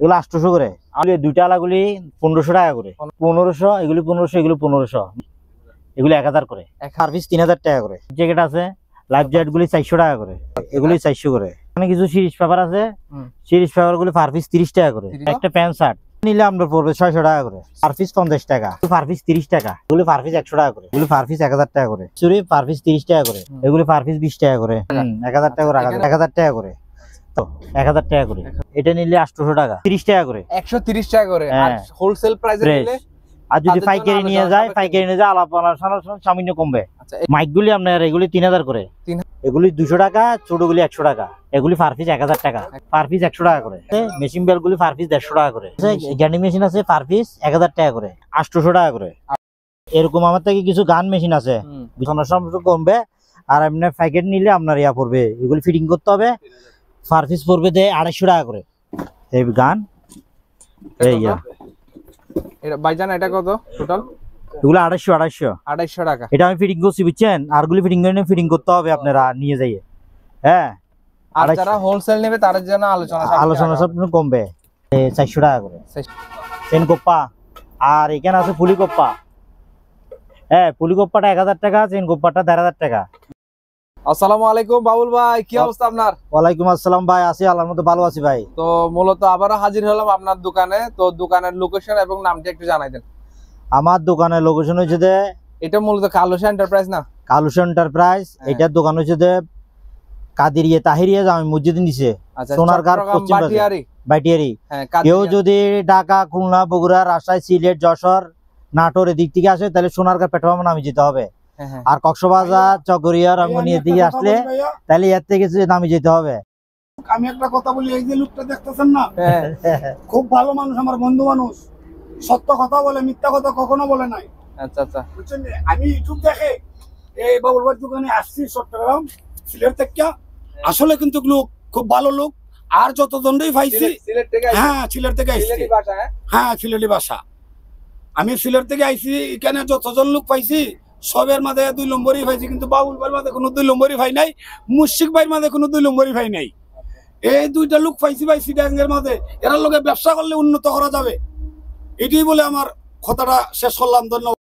এগুলো 800 করে। আর দুইটা আলাগুলি 1500 টাকা করে। 1500, এগুলি 1500, এগুলি 1500, এগুলি 1000 করে। সার্ভিস 3000 টাকা করে। জ্যাকেট আছে, লাইফ জ্যাকেট গুলি 400 টাকা করে, এগুলি 400 করে। এখানে কিছু সিরিজ পেপার আছে, সিরিজ পেপার গুলি পার পিস 30 টাকা করে। একটা প্যান্ট শার্ট নিলে আমরা পড়বে 600 টাকা করে, পার পিস 50 টাকা, পার পিস 30 টাকা, এগুলি পার পিস 100 টাকা করে, এগুলি পার পিস 1000 টাকা করে। চুরি পার পিস 30 টাকা করে, এগুলি পার পিস 20 টাকা করে, 1000 টাকা করে, 1000 টাকা করে, তো 1000 টাকা করে। এটা নিলে 800 টাকা, 30 টাকা করে, 130 টাকা করে। আর হোলসেল প্রাইসে নিলে, আর যদি পাইকারি নিয়ে যায়, আলাপ আলোচনা সামান্য কমবে। মাইকগুলি আপনার এগুলি 3000 করে, এগুলি 200 টাকা, ছোটগুলি 100 টাকা, এগুলি পার পিস 1000 টাকা, পার পিস 100 টাকা করে। মেশিন বেল গুলি পার পিস 150 টাকা করে। গ্যান্ডি মেশিন আছে পার পিস 1000 টাকা করে, 800 টাকা করে। এরকম আমার থেকে কিছু গান মেশিন আছে, বিছানার সম্পর্ক কমবে। আর এমনি প্যাকেট নিলে আপনার ইয়া পড়বে, এগুলি ফিটিং করতে হবে, পার পিস পড়বে 250 টাকা করে। এই গান এই এটা ভাইজান, এটা কত টোটাল? এগুলো 250 টাকা। এটা আমি ফিটিং করছি, বুঝছেন? আরগুলি ফিটিং করে ফিটিং করতে হবে আপনারা নিয়ে যাইয়ে। হ্যাঁ, আর যারা হোলসেল নেবে তাদের জন্য আলোচনা সব কমবে। 400 টাকা করে চেন কোপ্পা। আর এখানে আছে পুলি কোপ্পা। হ্যাঁ, পুলি কোপ্পাটা 1000 টাকা, চেন কোপ্পাটা 1500 টাকা। আসসালামু আলাইকুম বাবুল ভাই, কি অবস্থা আপনার? ওয়ালাইকুম আসসালাম ভাই, আছি আল্লাহর মতো ভালো আছি ভাই। তো মূলত আবারও হাজির হলাম আপনার দোকানে। তো দোকানের লোকেশন এবং নামটা একটু জানাই দেন। আমার দোকানের লোকেশন হচ্ছে যে, এটা মূলত কালুসা এন্টারপ্রাইজ না? কালুসা এন্টারপ্রাইজ। এটার দোকান হচ্ছে যে কাদিরিয়া তাহিরিয়া জামে মসজিদের নিচে, সোনারগাঁ পশ্চিম বাইটিয়ারি। কেউ যদি ঢাকা, খুলনা, বগুড়া, রাজশাহী, সিলেট, যশোর, নাটোর এদিক থেকে আসে তাহলে সোনারগাঁ পেট্রোল নামে যেতে হবে। আর কক্সবাজার, চকরিয়া, রঙ্গনিয়া দিকে আসলে তাহলে এর থেকে নামে যেতে হবে। আমি একটা কথা বলি, এই যে লোকটা দেখতেছেন না, খুব ভালো মানুষ, আমার বন্ধু মানুষ, সত্য কথা বলে, মিথ্যা কথা কখনো বলে নাই। আচ্ছা আচ্ছা, বুঝছেন? আমি ইউটিউব দেখে এই বাবুল ভাই দোকানে আসছি চট্টগ্রাম, সিলেট থেকে। আসলে কিন্তু লোক খুব ভালো লোক। আর যত দণ্ডই পাইছি, হ্যাঁ সিলেট থেকে আইছি। হ্যাঁ, সিলেটি ভাষা। আমি সিলেট থেকে আইছি, এখানে যতজন লোক পাইছি সবের মাঝে 2 নম্বরই পাইছি, কিন্তু বাবুল ভাইয়ের মাঝে কোনো 2 নম্বরই পাই নাই, মুশিক ভাইয়ের মাঝে কোনো 2 নম্বরই পাই নাই। এই দুইটা লোক পাইছি ভাই সিটাঙ্গের মাঝে, এরা লোকে ব্যবসা করলে উন্নত করা যাবে। এটাই বলে আমার কথাটা শেষ করলাম। ধন্যবাদ।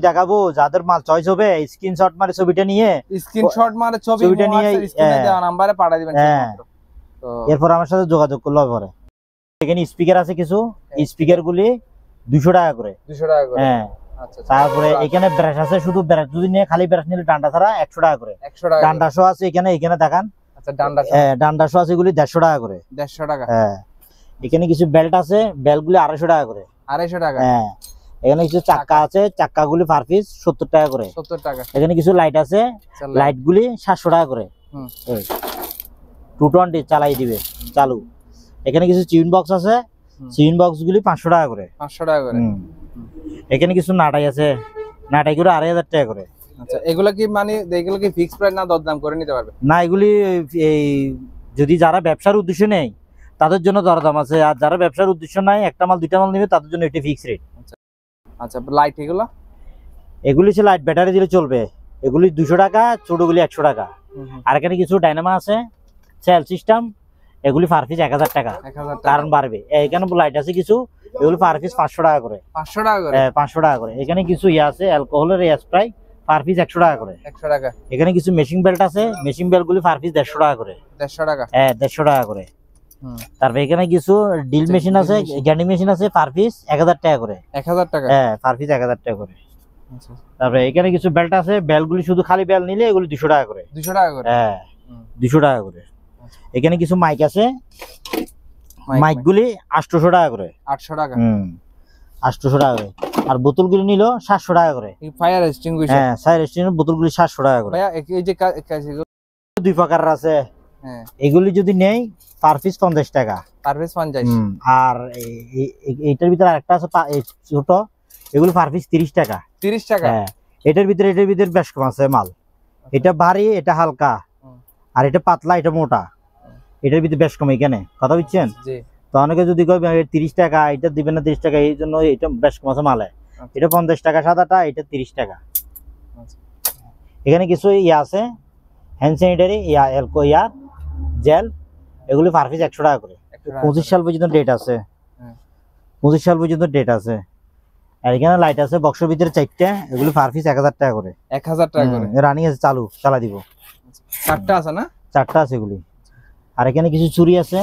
দেখাবো যাদের মাল চয়েস হবে, স্ক্রিনশট মারে ছবিটা নিয়ে, ছবিটা নিয়ে স্ক্রিনে দেওয়া নম্বরে পাঠিয়ে দিবেন। তো এরপর আমার সাথে যোগাযোগ করলে হবে। এখানে স্পিকার আছে কিছু, স্পিকার গুলি 200 টাকা করে। 200 টাকা করে, হ্যাঁ। আচ্ছা, তারপরে এখানে ব্রাশ আছে, শুধু ব্রাশ যদি নিয়ে খালি ব্রাশ নিলে ডান্ডা ছাড়া 100 টাকা করে। 100 টাকা ডান্ডা শো আছে এখানে, এখানে দেখান। আচ্ছা, ডান্ডা শো আছে, এগুলি 150 টাকা করে। 150 টাকা, হ্যাঁ। এখানে কিছু বেল্ট আছে, বেল্ট গুলি 250 টাকা করে। 250 টাকা, হ্যাঁ। এখানে কিছু চাক্কা আছে, চাক্কা গুলি পার পিস 70 টাকা করে। 70 টাকা। এখানে কিছু লাইট আছে, লাইট গুলি 700 টাকা করে। 220 চালাই দিবে চালু। এখানে কিছু চিউন বক্স আছে, চিউন বক্স গুলি 500 টাকা করে। 500 টাকা করে। এখানে কিছু নাটাই আছে, নাটাই গুলো 2500 টাকা করে। আচ্ছা, এগুলা কি মানে এগুলো কি ফিক্স প্রাইস না দরদাম করে নিতে পারবে? না, এগুলি এই যদি যারা ব্যবসার উদ্দেশ্য নেই তাদের জন্য দরদাম আছে, আর যারা ব্যবসার উদ্দেশ্য নাই, একটা মাল দুইটা মাল নেবে, তাদের জন্য এটা ফিক্স রেট। আচ্ছা, লাইট এগুলি সে লাইট ব্যাটারি দিলে চলবে, এগুলি 200 টাকা, ছোটগুলি 100 টাকা। আর এখানে কিছু ডাইনামা আছে, সেল সিস্টেম, এগুলি পার পিস 1000 টাকা, কারণ বাড়বে। এখানে লাইট আছে কিছু, এগুলি পার পিস 500 টাকা করে। 500 টাকা করে, হ্যাঁ 500 টাকা করে। এখানে কিছু ইয়ে আছে অ্যালকোহলের স্প্রাই, পার পিস 100 টাকা করে। 100 টাকা। এখানে কিছু মেশিং বেল্ট আছে, মেশিং বেল্ট গুলি পার পিস 150 টাকা করে। 150 টাকা, হ্যাঁ 150 টাকা করে। তারপর এখানে কিছু ডিল মেশিন আছে, গ্যান্ডি মেশিন আছে, পার পিস 1000 টাকা করে। 1000 টাকা, হ্যাঁ পার পিস 1000 টাকা করে। তারপরে এখানে কিছু বেল্ট আছে, বেল্ট গুলি শুধু খালি বেল্ট নিলে এগুলি 200 টাকা করে। 200 টাকা করে, হ্যাঁ 200 টাকা করে। এখানে কিছু মাইক আছে, মাইক গুলি 800 টাকা করে। 800 টাকা, 800 টাকা করে। আর বোতল গুলি নিল 700 টাকা করে। ফায়ার এক্সটিংগুইশার, হ্যাঁ ফায়ার এক্সটিংগুইশার বোতল গুলি 700 টাকা করে। ভাইয়া এই যে 2 প্রকারের আছে, হ্যাঁ এগুলি যদি নেই পার পিস 50 টাকা। Per piece 50। আর এইটার ভিতরে আরেকটা আছে ছোট, এগুলো পার পিস 30 টাকা। 30 টাকা, হ্যাঁ। এটার ভিতরে বেশ কম আছে মাল। এটা ভারী, এটা হালকা, আর এটা পাতলা, এটা মোটা। এটার ভিতরে বেশ কম। এখানে কথা বুঝছেন? জি। তো অনেকে যদি কয় 30 টাকা, এটা দিবেন না 30 টাকা, এই জন্য এটা বেশ কম আছে মালে। এটা 50 টাকা সাদাটা, এটা 30 টাকা। এখানে কিছু ইয়ে আছে, হ্যান্ড স্যানিটারি, অ্যালকো জেল, এগুলি পার পিস 100 টাকা করে। 25 সাল পর্যন্ত ডেট আছে। হ্যাঁ। 25 সাল পর্যন্ত ডেট আছে। আর এখানে লাইট আছে বক্সের ভিতরে 4টা, এগুলো পার পিস 1000 টাকা করে। 1000 টাকা করে। রানিং আছে, চালা দিব। 4টা আছে না? 4টা আছে এগুলি। আর এখানে কিছু চুরি আছে।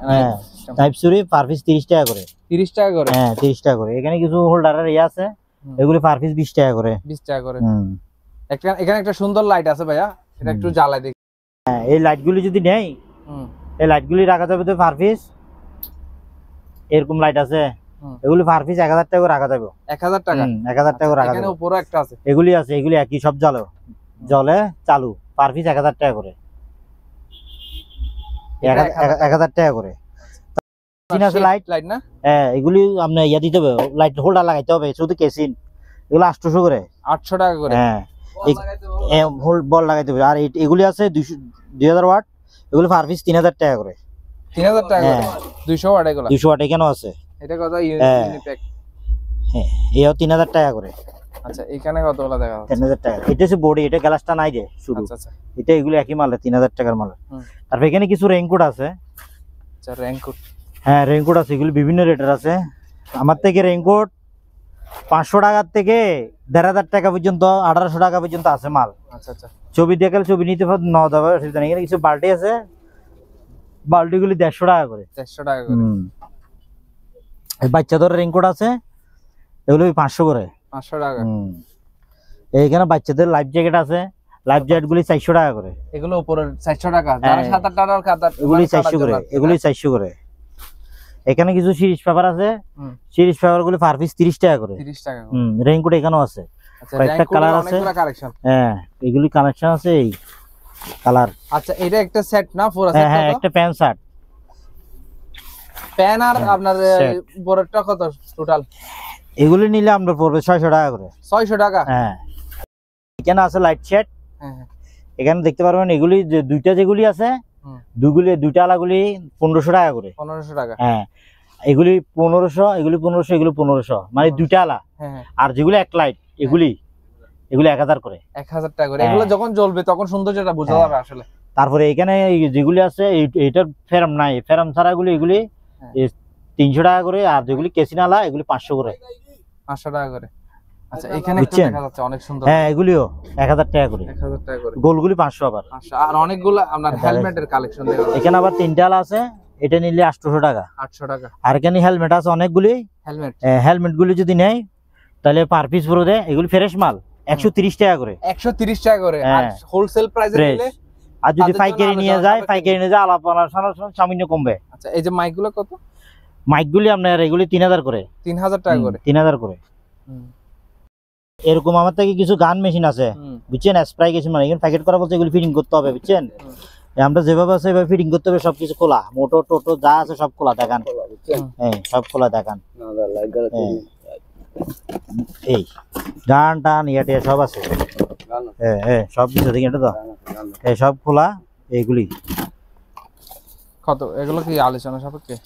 হ্যাঁ, টাইপ চুরি পার পিস 30 টাকা করে। 30 টাকা করে। হ্যাঁ 30 টাকা করে। এখানে কিছু হোল্ডারের আছে, এগুলি পার পিস 20 টাকা করে। 20 টাকা করে। এখানে একটা সুন্দর লাইট আছে ভাইয়া, এটা একটু জ্বালাই দেখি। হ্যাঁ, এই লাইটগুলি যদি নেই, এই লাইটগুলি রাখা যাবে তো পার পিস। এরকম লাইট আছে, এগুলি পার পিস 1000 টাকা করে রাখা যাবে। 1000 টাকা। 1000 টাকা রাখা যাবে। এখানে উপরে একটা আছে। এগুলি আছে, এগুলি একই সব জলে চালু, পার পিস 1000 টাকা করে। 1000 টাকা করে। লাইট না? হ্যাঁ, এগুলি আপনি ইয়া দিতে হবে, লাইট হোল্ডার লাগাইতে হবে, শুধু কেসিন। এগুলো 800 করে। 800 টাকা করে। হ্যাঁ, বল লাগাইতে হবে। আর এগুলি আছে 2000 ওয়াট, এগুলো পার পিস 3000 টাকা করে। 3000 টাকা করে। 200 ওয়াট এগুলো। 200 ওয়াট এখানেও আছে। এটা কত ইউনিপ্যাক? হ্যাঁ, এও 3000 টাকা করে। আচ্ছা, এখানে কতগুলো দেখা যাচ্ছে? 3000 টাকা। এটা হচ্ছে বডি, এটা গ্লাসটা নাই রে শুধু। আচ্ছা। এটা এগুলো একই মাল, 3000 টাকার মাল। তারপর এখানে কিছু রেইনকোট আছে। আচ্ছা, রেইনকোট। হ্যাঁ, রেইনকোট আছে, এগুলো বিভিন্ন রেটের আছে। আমার থেকে রেইনকোট 500 টাকা থেকে 1500 টাকা পর্যন্ত, 1800 টাকা পর্যন্ত আছে মাল। আচ্ছা। ছবি দেখালে ছবি নিতে দেবে, অসুবিধা নেই। এখানে কিছু বাল্টি আছে, বাল্টিগুলি 150 টাকা করে। 150 টাকা করে। বাচ্চাদের রেইনকোট আছে, এগুলো 500 করে। 500 টাকা। এইখানে বাচ্চাদের লাইফ জ্যাকেট আছে, লাইফ জ্যাকেট গুলি 400 টাকা করে। এগুলো উপরে 400 টাকা। যারা 7-8 টাকার কাতার, এগুলি 400 করে। এগুলি 400 করে। এখানে কিছু সিরিজ পেপার আছে, সিরিজ পেপার গুলি পার পিস 30 টাকা করে। 30 টাকা। রেইনকোট এখানেও আছে। আচ্ছা, কয়েকটা কালার আছে। অনেকগুলো কালেকশন। হ্যাঁ, এগুলি কালেকশন আছে, এই কালার। আচ্ছা, এটা একটা সেট না? পুরো সেট? হ্যাঁ, একটা প্যান্ট শার্ট। প্যান আর আপনার উপরেরটা কত টোটাল? এগুলি নিলে আমরা পড়বে 600 টাকা করে। 600 টাকা। হ্যাঁ, এখানে আছে লাইট সেট। হ্যাঁ, এখানে দেখতে পারবেন এগুলি যে দুইটা যেগুলি আছে, দুইটা আলাগুলি 1500 টাকা করে। 1500 টাকা। হ্যাঁ, এগুলি 1500, এগুলি 1500, এগুলি 1500, মানে দুইটা আলা। হ্যাঁ। আর যেগুলি এক লাইট, এগুলি 1000 করে। 1000 টাকা করে। এগুলো যখন জ্বলবে তখন সৌন্দর্যটা বোঝা যাবে আসলে। তারপরে এখানে যেগুলি আছে, এইটার ফেরাম নাই, ফেরাম ছাড়া এগুলি 300 টাকা করে। আর যেগুলি কেসিন আলা, এগুলি 500 করে। 500 টাকা করে। আচ্ছা, এখানে একটা দেখা যাচ্ছে অনেক সুন্দর। হ্যাঁ, এগুলিও 1000 টাকা করে। 1000 টাকা করে। গোলগুলি 500 আবার। আর অনেকগুলো আপনার হেলমেটের কালেকশন দেওয়া আছে। এখানে আবার 3টা আলা আছে, এটা নিলে 800 টাকা। 800 টাকা। আর এখানে হেলমেট আছে অনেকগুলি। হেলমেট গুলি যদি নেই তাহলে পার পিস পড়বে, এগুলি ফ্রেশ মাল 130 টাকা করে। 130 টাকা করে। আর হোলসেল প্রাইসে নিলে, আর যদি পাইকারি নিয়ে যায়, আলাপ আলোচনা সামান্য কমবে। আচ্ছা, এই যে মাইকগুলো কত? মাইকগুলি আপনার এগুলি 3000 করে। 3000 টাকা করে। 3000 করে। এরকম আমার থেকে কিছু গান মেশিন আছে, বুঝছেন? স্প্রাই গেছে, মানে এখানে প্যাকেট করা বলতে এগুলি ফিটিং করতে হবে, বুঝছেন? আমরা যেভাবে আছে সেভাবে ফিটিং করতে হবে। সবকিছু খোলা, মোটর টোটো যা আছে সব খোলা দেখান। হ্যাঁ, সব খোলা দেখান। এই গান টান ইয়াটিয়া সব আছে। হ্যাঁ, সব কিছু দেখি, এটা তো সব খোলা। এইগুলি কত? এগুলো কি আলোচনা সাপেক্ষে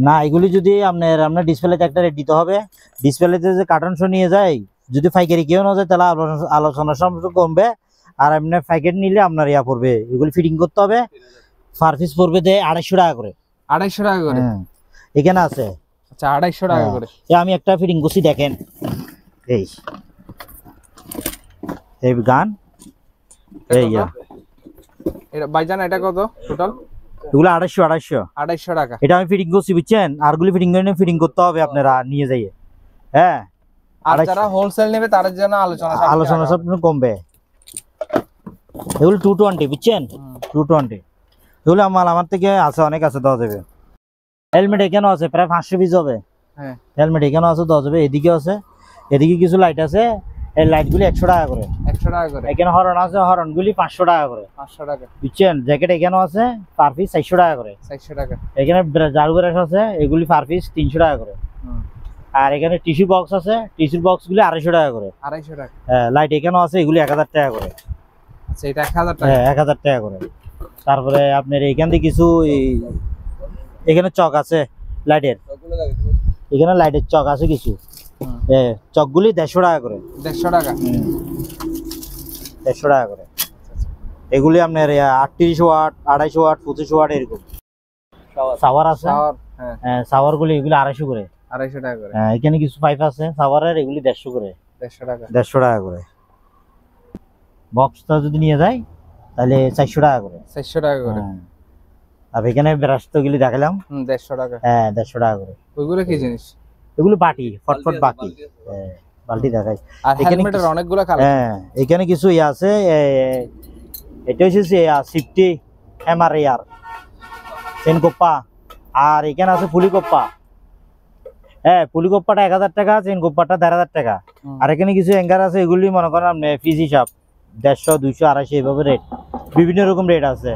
না? এগুলি যদি আপনার ডিসপ্লেতে একটা রেট দিতে হবে। ডিসপ্লেতে যে কার্টন শো নিয়ে যায়, যদি পাইকারি কেউ না যায় তাহলে আলোচনা সম্পর্ক কমবে। আর এমনি প্যাকেট নিলে আপনার ইয়া পড়বে, এগুলি ফিটিং করতে হবে। পার পিস পড়বে 250 টাকা করে। 250 টাকা করে। এখানে আছে। আচ্ছা, 250 টাকা করে। আমি একটা ফিটিং করছি, দেখেন। এই গান, এটা ভাইজান, এটা কত টোটাল? এগুলো 250 টাকা। এটা আমি ফিটিং করছি, বুঝছেন? আরগুলি ফিটিং করতে হবে, আপনারা নিয়ে যাইয়ে। হ্যাঁ, আর যারা হোলসেল নেবে তাদের জন্য আলোচনা সব কমবে। এগুলো 220, বুঝছেন? 220 এগুলো আমার থেকে আছে, অনেক আছে, দেওয়া যাবে। হেলমেট এখানেও আছে, প্রায় 500 পিস হবে। হ্যাঁ, হেলমেট এখানেও আছে, দেওয়া যাবে। এদিকে আছে, এদিকে কিছু লাইট আছে, এই লাইটগুলি 100 টাকা করে। 100 টাকা করে। এখানে হরন আছে, হরনগুলি 500 টাকা করে। 500 টাকা, বুঝছেন? জ্যাকেট এখানেও আছে, পার পিস 400 টাকা করে। 400 টাকা। এখানে জারু ব্রাশ আছে, এগুলি পার পিস 300 টাকা করে। আর এখানে টিস্যু বক্স আছে, টিস্যু বক্স গুলি 250 টাকা করে। 250 টাকা। হ্যাঁ, লাইট এখানেও আছে, এগুলি 1000 টাকা করে। আচ্ছা, এটা 1000 টাকা। হ্যাঁ, 1000 টাকা করে। তারপরে আপনার এখান থেকে কিছু এখানে চক আছে লাইটের, এখানে লাইটের চক আছে কিছু। চকগুলি 150 টাকা করে। 150 টাকা। 150 টাকা করে। এগুলি আপনার 38 ওয়াট, 250 ওয়াট, 25 ওয়াট এরকম। সাওয়ার আছে, শাওয়ার, হ্যাঁ সাওয়ার গুলো এগুলো 250 করে। 250 টাকা করে, এখানে কিছু পাইপ আছে সাওয়ারের, এগুলি 150 করে। 150 টাকা, 150 টাকা করে। বক্সটা যদি নিয়ে যায় তাহলে 400 টাকা করে। 400 টাকা করে। হ্যাঁ। আর এখানে ব্রাশগুলি দেখালাম, 150 টাকা। হ্যাঁ 150 টাকা করে। ওইগুলো কি জিনিস? এগুলো বাটি, ফটফট বাটি, বালতি দেখাই। আর এখানে হেলমেটের অনেকগুলো কালার। হ্যাঁ এখানে কিছু ইয়ে আছে, এটা হচ্ছে সিফটি এমআরআর চেন কোপ্পা, আর এখানে আছে ফুলি কোপ্পা। হ্যাঁ ফুলি কোপ্পাটা 1000 টাকা, চেন কোপ্পাটা 1500 টাকা। আর এখানে কিছু অ্যাঙ্গার আছে, এগুলি মনে করেন আপনি পিস হিসাব 150, 200, 250 এইভাবে রেট, বিভিন্ন রকম রেট আছে।